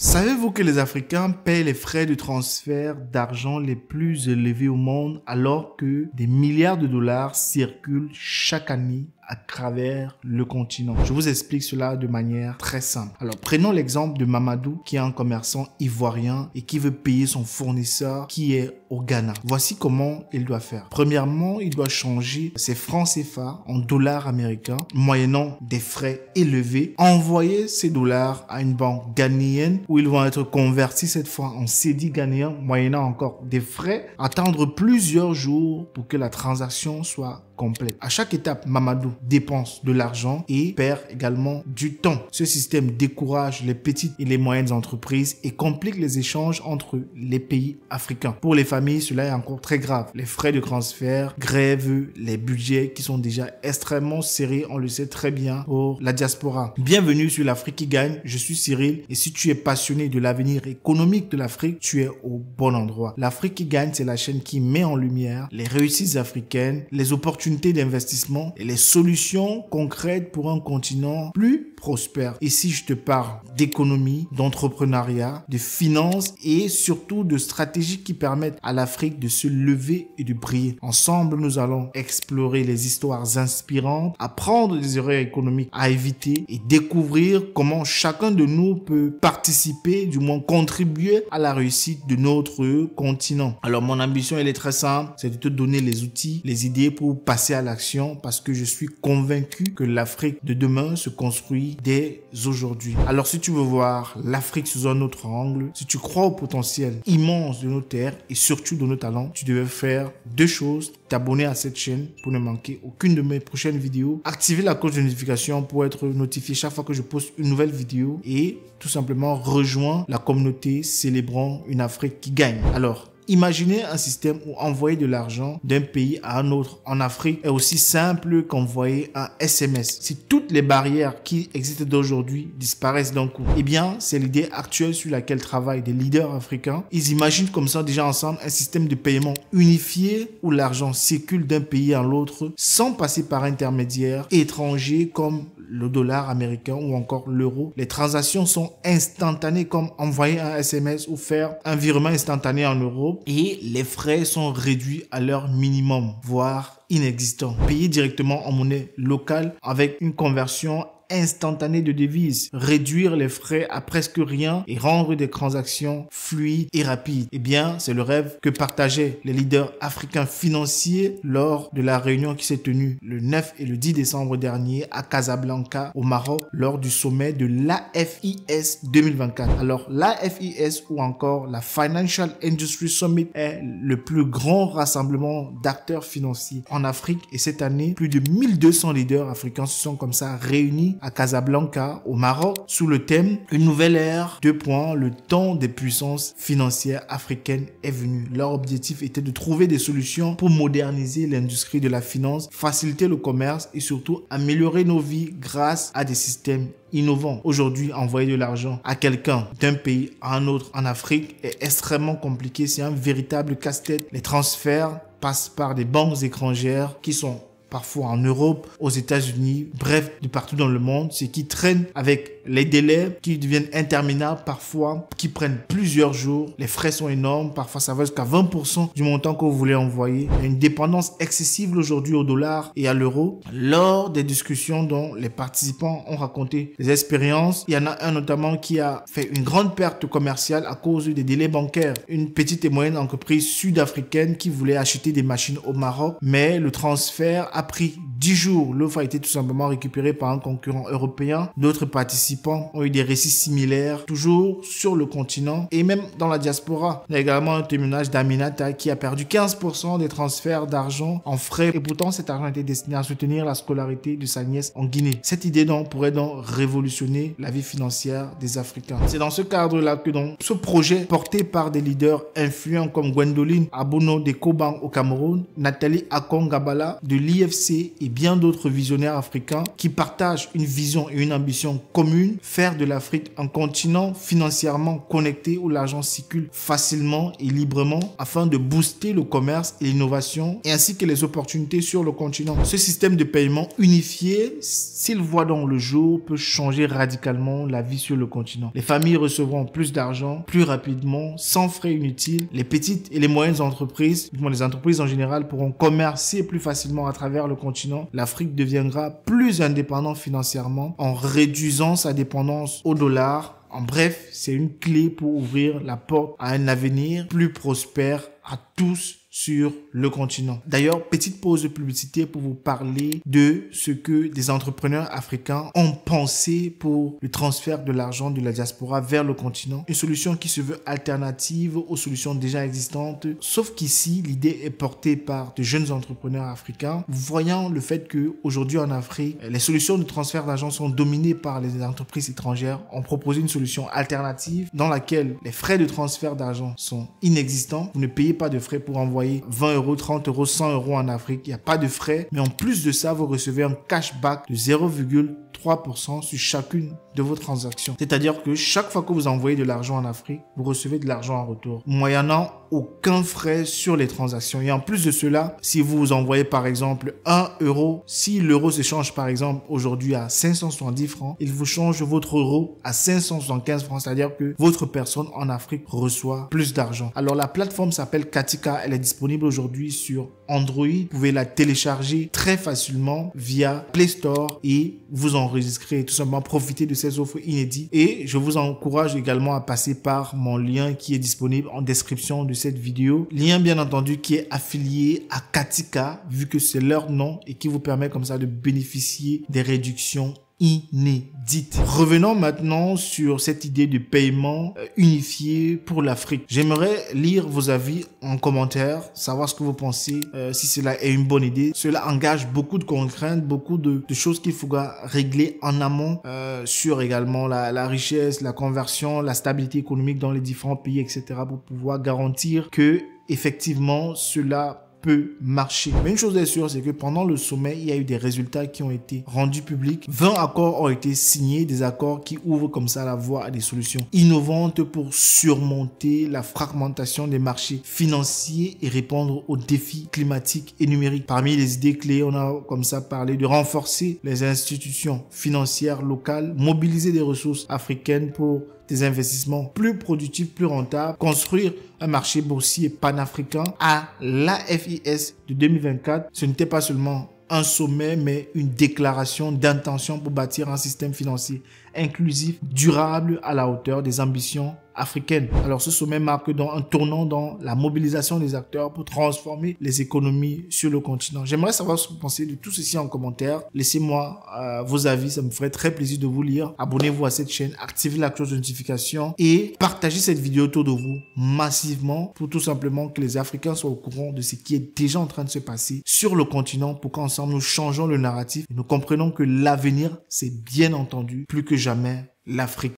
Savez-vous que les Africains paient les frais de transfert d'argent les plus élevés au monde alors que des milliards de dollars circulent chaque année à travers le continent? Je vous explique cela de manière très simple. Alors, prenons l'exemple de Mamadou, qui est un commerçant ivoirien et qui veut payer son fournisseur qui est au Ghana. Voici comment il doit faire. Premièrement, il doit changer ses francs CFA en dollars américains, moyennant des frais élevés. Envoyer ces dollars à une banque ghanéenne où ils vont être convertis cette fois en cédis ghanéens, moyennant encore des frais. Attendre plusieurs jours pour que la transaction soit complète. À chaque étape, Mamadou dépense de l'argent et perd également du temps. Ce système décourage les petites et les moyennes entreprises et complique les échanges entre les pays africains. Pour les familles, cela est encore très grave. Les frais de transfert grèvent les budgets qui sont déjà extrêmement serrés, on le sait très bien, pour la diaspora. Bienvenue sur l'Afrique qui gagne, je suis Cyril et si tu es passionné de l'avenir économique de l'Afrique, tu es au bon endroit. L'Afrique qui gagne, c'est la chaîne qui met en lumière les réussites africaines, les opportunités d'investissement et les solutions concrètes pour un continent plus prospère. Ici, je te parle d'économie, d'entrepreneuriat, de finances et surtout de stratégies qui permettent à l'Afrique de se lever et de briller. Ensemble, nous allons explorer les histoires inspirantes, apprendre des erreurs économiques à éviter et découvrir comment chacun de nous peut participer, du moins contribuer à la réussite de notre continent. Alors, mon ambition, elle est très simple, c'est de te donner les outils, les idées pour passer à l'action parce que je suis convaincu que l'Afrique de demain se construit dès aujourd'hui. Alors si tu veux voir l'Afrique sous un autre angle, si tu crois au potentiel immense de nos terres et surtout de nos talents, tu devais faire deux choses: t'abonner à cette chaîne pour ne manquer aucune de mes prochaines vidéos, activer la cloche de notification pour être notifié chaque fois que je poste une nouvelle vidéo et tout simplement rejoindre la communauté célébrant une Afrique qui gagne. Alors, imaginez un système où envoyer de l'argent d'un pays à un autre en Afrique est aussi simple qu'envoyer un SMS. Si toutes les barrières qui existent d'aujourd'hui disparaissent d'un coup, eh bien, c'est l'idée actuelle sur laquelle travaillent des leaders africains. Ils imaginent comme ça déjà ensemble un système de paiement unifié où l'argent circule d'un pays à l'autre sans passer par intermédiaires étrangers comme le dollar américain ou encore l'euro. Les transactions sont instantanées comme envoyer un SMS ou faire un virement instantané en euros et les frais sont réduits à leur minimum, voire inexistant. Payer directement en monnaie locale avec une conversion instantanée de devises, réduire les frais à presque rien et rendre des transactions fluides et rapides. Eh bien, c'est le rêve que partageaient les leaders africains financiers lors de la réunion qui s'est tenue le 9 et le 10 décembre dernier à Casablanca, au Maroc, lors du sommet de l'AFIS 2024. Alors, l'AFIS ou encore la Financial Industry Summit est le plus grand rassemblement d'acteurs financiers en Afrique et cette année, plus de 1200 leaders africains se sont comme ça réunis à Casablanca, au Maroc, sous le thème « Une nouvelle ère, le temps des puissances financières africaines est venu ». Leur objectif était de trouver des solutions pour moderniser l'industrie de la finance, faciliter le commerce et surtout améliorer nos vies grâce à des systèmes innovants. Aujourd'hui, envoyer de l'argent à quelqu'un d'un pays à un autre en Afrique est extrêmement compliqué. C'est un véritable casse-tête. Les transferts passent par des banques étrangères qui sont parfois en Europe, aux États-Unis, bref, de partout dans le monde, ce qui traîne avec les délais qui deviennent interminables parfois, qui prennent plusieurs jours. Les frais sont énormes, parfois ça va jusqu'à 20% du montant que vous voulez envoyer. Il y a une dépendance excessive aujourd'hui au dollar et à l'euro. Lors des discussions dont les participants ont raconté des expériences, il y en a un notamment qui a fait une grande perte commerciale à cause des délais bancaires. Une petite et moyenne entreprise sud-africaine qui voulait acheter des machines au Maroc, mais le transfert a pris 10 jours. L'offre a été tout simplement récupérée par un concurrent européen. D'autres participants ont eu des récits similaires, toujours sur le continent et même dans la diaspora. Il y a également un témoignage d'Aminata qui a perdu 15% des transferts d'argent en frais et pourtant cet argent était destiné à soutenir la scolarité de sa nièce en Guinée. Cette idée pourrait révolutionner la vie financière des Africains. C'est dans ce cadre-là que ce projet porté par des leaders influents comme Gwendoline Abono de Koban au Cameroun, Nathalie Akongabala de l'IFC et bien d'autres visionnaires africains qui partagent une vision et une ambition commune, faire de l'Afrique un continent financièrement connecté où l'argent circule facilement et librement afin de booster le commerce et l'innovation et ainsi que les opportunités sur le continent. Ce système de paiement unifié, s'il voit dans le jour, peut changer radicalement la vie sur le continent. Les familles recevront plus d'argent, plus rapidement, sans frais inutiles. Les petites et les moyennes entreprises, les entreprises en général, pourront commercer plus facilement à travers le continent. L'Afrique deviendra plus indépendante financièrement en réduisant sa dépendance au dollar. En bref, c'est une clé pour ouvrir la porte à un avenir plus prospère à tous sur le continent. D'ailleurs, petite pause de publicité pour vous parler de ce que des entrepreneurs africains ont pensé pour le transfert de l'argent de la diaspora vers le continent. Une solution qui se veut alternative aux solutions déjà existantes. Sauf qu'ici, l'idée est portée par de jeunes entrepreneurs africains, voyant le fait qu'aujourd'hui en Afrique, les solutions de transfert d'argent sont dominées par les entreprises étrangères. On propose une solution alternative dans laquelle les frais de transfert d'argent sont inexistants. Vous ne payez pas de frais pour envoyer 20 euros, 30 euros, 100 euros en Afrique. Il n'y a pas de frais. Mais en plus de ça, vous recevez un cashback de 0,3% sur chacune de vos transactions. C'est-à-dire que chaque fois que vous envoyez de l'argent en Afrique, vous recevez de l'argent en retour, moyennant aucun frais sur les transactions. Et en plus de cela, si vous envoyez par exemple 1 euro, si l'euro se change par exemple aujourd'hui à 570 francs, il vous change votre euro à 575 francs. C'est-à-dire que votre personne en Afrique reçoit plus d'argent. Alors la plateforme s'appelle Katika. Elle est disponible aujourd'hui sur Android. Vous pouvez la télécharger très facilement via Play Store et vous enregistrer et tout simplement profiter de ces offres inédites. Et je vous encourage également à passer par mon lien qui est disponible en description de cette vidéo. Lien bien entendu qui est affilié à Katika vu que c'est leur nom et qui vous permet comme ça de bénéficier des réductions inédite. Revenons maintenant sur cette idée de paiement unifié pour l'Afrique. J'aimerais lire vos avis en commentaire, savoir ce que vous pensez, si cela est une bonne idée. Cela engage beaucoup de contraintes, beaucoup de choses qu'il faudra régler en amont sur également la richesse, la conversion, la stabilité économique dans les différents pays, etc. pour pouvoir garantir que effectivement cela peut marcher. Mais une chose est sûre, c'est que pendant le sommet, il y a eu des résultats qui ont été rendus publics. 20 accords ont été signés, des accords qui ouvrent comme ça la voie à des solutions innovantes pour surmonter la fragmentation des marchés financiers et répondre aux défis climatiques et numériques. Parmi les idées clés, on a comme ça parlé de renforcer les institutions financières locales, mobiliser des ressources africaines pour des investissements plus productifs, plus rentables, construire un marché boursier panafricain. À l'AFIS de 2024, ce n'était pas seulement un sommet, mais une déclaration d'intention pour bâtir un système financier inclusif, durable, à la hauteur des ambitions africaines. Alors ce sommet marque donc un tournant dans la mobilisation des acteurs pour transformer les économies sur le continent. J'aimerais savoir ce que vous pensez de tout ceci en commentaire. Laissez-moi vos avis, ça me ferait très plaisir de vous lire. Abonnez-vous à cette chaîne, activez la cloche de notification et partagez cette vidéo autour de vous massivement pour tout simplement que les Africains soient au courant de ce qui est déjà en train de se passer sur le continent pour qu'ensemble nous changeons le narratif et nous comprenons que l'avenir, c'est bien entendu plus que jamais l'Afrique.